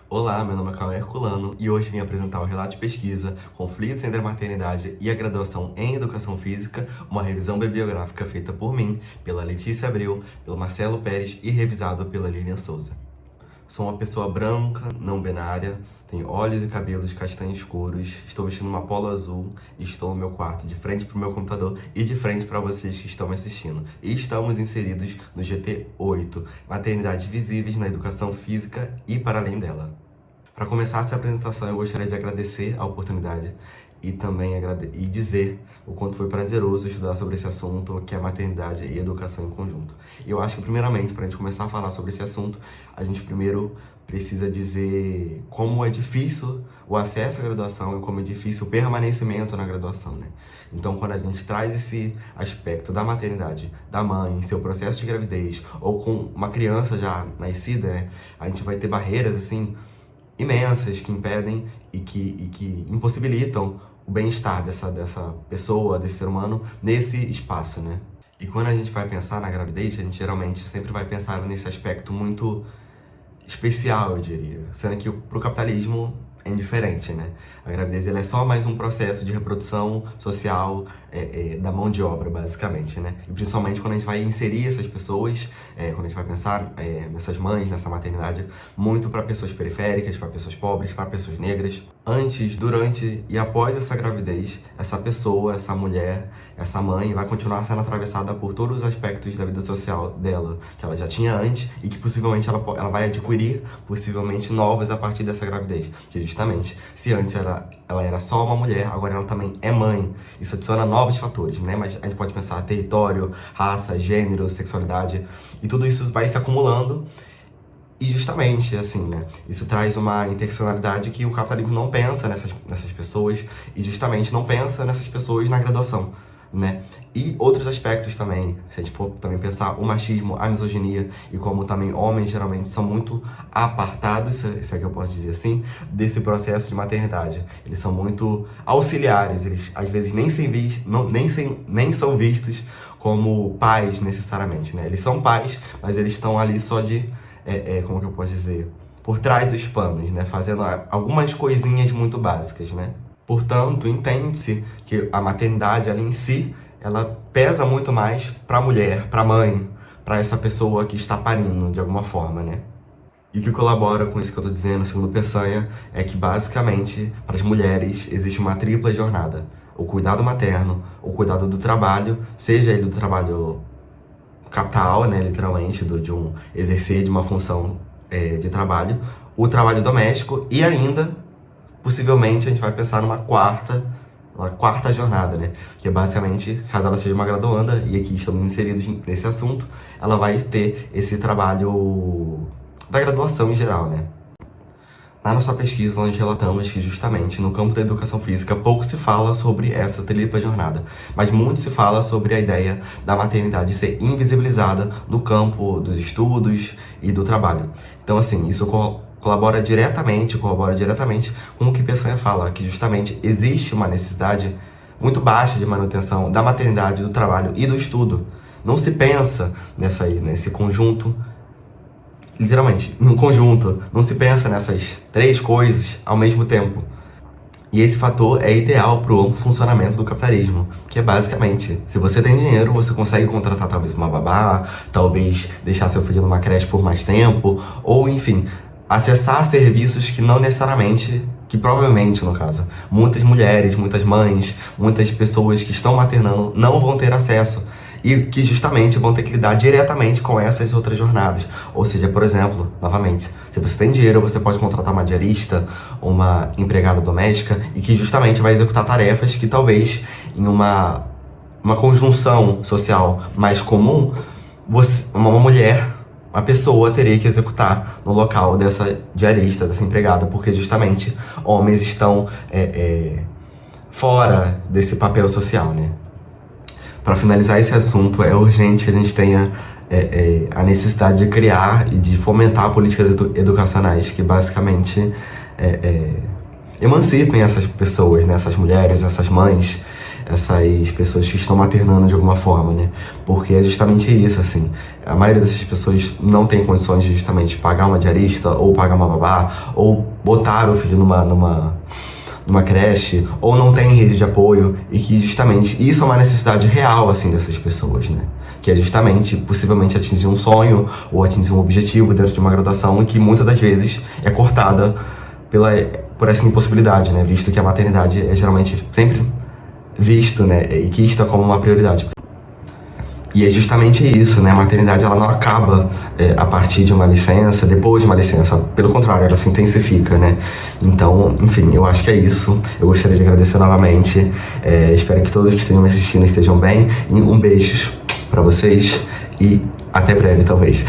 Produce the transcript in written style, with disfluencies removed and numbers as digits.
Olá, meu nome é Cauê Herculano e hoje vim apresentar o relato de pesquisa Conflitos entre a Maternidade e a Graduação em Educação Física, uma revisão bibliográfica feita por mim, pela Letícia Abreu, pelo Marcelo Pérez e revisado pela Lilian Souza. Sou uma pessoa branca, não binária, tenho olhos e cabelos castanhos escuros, estou vestindo uma polo azul e estou no meu quarto, de frente para o meu computador e de frente para vocês que estão me assistindo. E estamos inseridos no GT8, Maternidades Visíveis na Educação Física e para além dela. Para começar essa apresentação, eu gostaria de agradecer a oportunidade e também dizer o quanto foi prazeroso estudar sobre esse assunto, que é a maternidade e educação em conjunto. E eu acho que, primeiramente, para a gente começar a falar sobre esse assunto, a gente primeiro precisa dizer como é difícil o acesso à graduação e como é difícil o permanecimento na graduação, né? Então, quando a gente traz esse aspecto da maternidade, da mãe, seu processo de gravidez, ou com uma criança já nascida, né, a gente vai ter barreiras, assim, imensas que impedem e que impossibilitam o bem-estar dessa pessoa, desse ser humano, nesse espaço, né? E quando a gente vai pensar na gravidez, a gente geralmente sempre vai pensar nesse aspecto muito especial, eu diria. Sendo que pro capitalismo é indiferente, né? A gravidez ela é só mais um processo de reprodução social da mão de obra, basicamente, né? E principalmente quando a gente vai inserir essas pessoas, quando a gente vai pensar nessas mães, nessa maternidade, muito para pessoas periféricas, para pessoas pobres, para pessoas negras. Antes, durante e após essa gravidez, essa pessoa, essa mulher, essa mãe vai continuar sendo atravessada por todos os aspectos da vida social dela, que ela já tinha antes e que possivelmente ela vai adquirir, possivelmente, novos a partir dessa gravidez. Que justamente, se antes ela era só uma mulher, agora ela também é mãe. Isso adiciona novos fatores, né? Mas a gente pode pensar território, raça, gênero, sexualidade, e tudo isso vai se acumulando. E justamente, assim, né, isso traz uma interseccionalidade que o capitalismo não pensa nessas pessoas e justamente não pensa nessas pessoas na graduação, né? E outros aspectos também, se a gente for também pensar o machismo, a misoginia e como também homens geralmente são muito apartados, se é que eu posso dizer assim, desse processo de maternidade. Eles são muito auxiliares, eles às vezes nem são vistos como pais necessariamente, né? Eles são pais, mas eles estão ali só como que eu posso dizer? Por trás dos panos, né? Fazendo algumas coisinhas muito básicas, né? Portanto, entende-se que a maternidade, ela em si, ela pesa muito mais para a mulher, para a mãe, para essa pessoa que está parindo, de alguma forma, né? E o que colabora com isso que eu tô dizendo, segundo Peçanha, é que, basicamente, para as mulheres, existe uma tripla jornada. O cuidado materno, o cuidado do trabalho, seja ele do trabalho capital, né, literalmente, de um exercer de uma função de trabalho, o trabalho doméstico e ainda, possivelmente, a gente vai pensar numa quarta jornada, né, que é basicamente, caso ela seja uma graduanda, e aqui estamos inseridos nesse assunto, ela vai ter esse trabalho da graduação em geral, né. Na nossa pesquisa, nós relatamos que justamente no campo da educação física pouco se fala sobre essa tripla jornada, mas muito se fala sobre a ideia da maternidade ser invisibilizada no campo dos estudos e do trabalho. Então, assim, isso corrobora diretamente com o que Peçanha fala, que justamente existe uma necessidade muito baixa de manutenção da maternidade, do trabalho e do estudo. Não se pensa nesse conjunto. Literalmente, num conjunto, não se pensa nessas três coisas ao mesmo tempo. E esse fator é ideal para o funcionamento do capitalismo, que é basicamente, se você tem dinheiro, você consegue contratar talvez uma babá, talvez deixar seu filho numa creche por mais tempo, ou enfim, acessar serviços que não necessariamente, que provavelmente no caso, muitas mulheres, muitas mães, muitas pessoas que estão maternando não vão ter acesso. E que justamente vão ter que lidar diretamente com essas outras jornadas. Ou seja, por exemplo, novamente, se você tem dinheiro, você pode contratar uma diarista, uma empregada doméstica, e que justamente vai executar tarefas que talvez em uma conjunção social mais comum, uma mulher, uma pessoa teria que executar no local dessa diarista, dessa empregada, porque justamente homens estão fora desse papel social, né? Para finalizar esse assunto, é urgente que a gente tenha a necessidade de criar e de fomentar políticas educacionais que basicamente emancipem essas pessoas, né, essas mulheres, essas mães, essas pessoas que estão maternando de alguma forma, né? Porque é justamente isso, assim. A maioria dessas pessoas não tem condições de justamente pagar uma diarista, ou pagar uma babá, ou botar o filho numa creche, ou não tem rede de apoio, e que justamente isso é uma necessidade real, assim, dessas pessoas, né? Que é justamente, possivelmente, atingir um sonho, ou atingir um objetivo dentro de uma graduação, e que muitas das vezes é cortada por essa impossibilidade, né? Visto que a maternidade é geralmente sempre visto, né? E quista como uma prioridade. E é justamente isso, né? A maternidade, ela não acaba a partir de uma licença, depois de uma licença. Pelo contrário, ela se intensifica, né? Então, enfim, eu acho que é isso. Eu gostaria de agradecer novamente. Espero que todos que estejam me assistindo estejam bem. E um beijo pra vocês e até breve, talvez.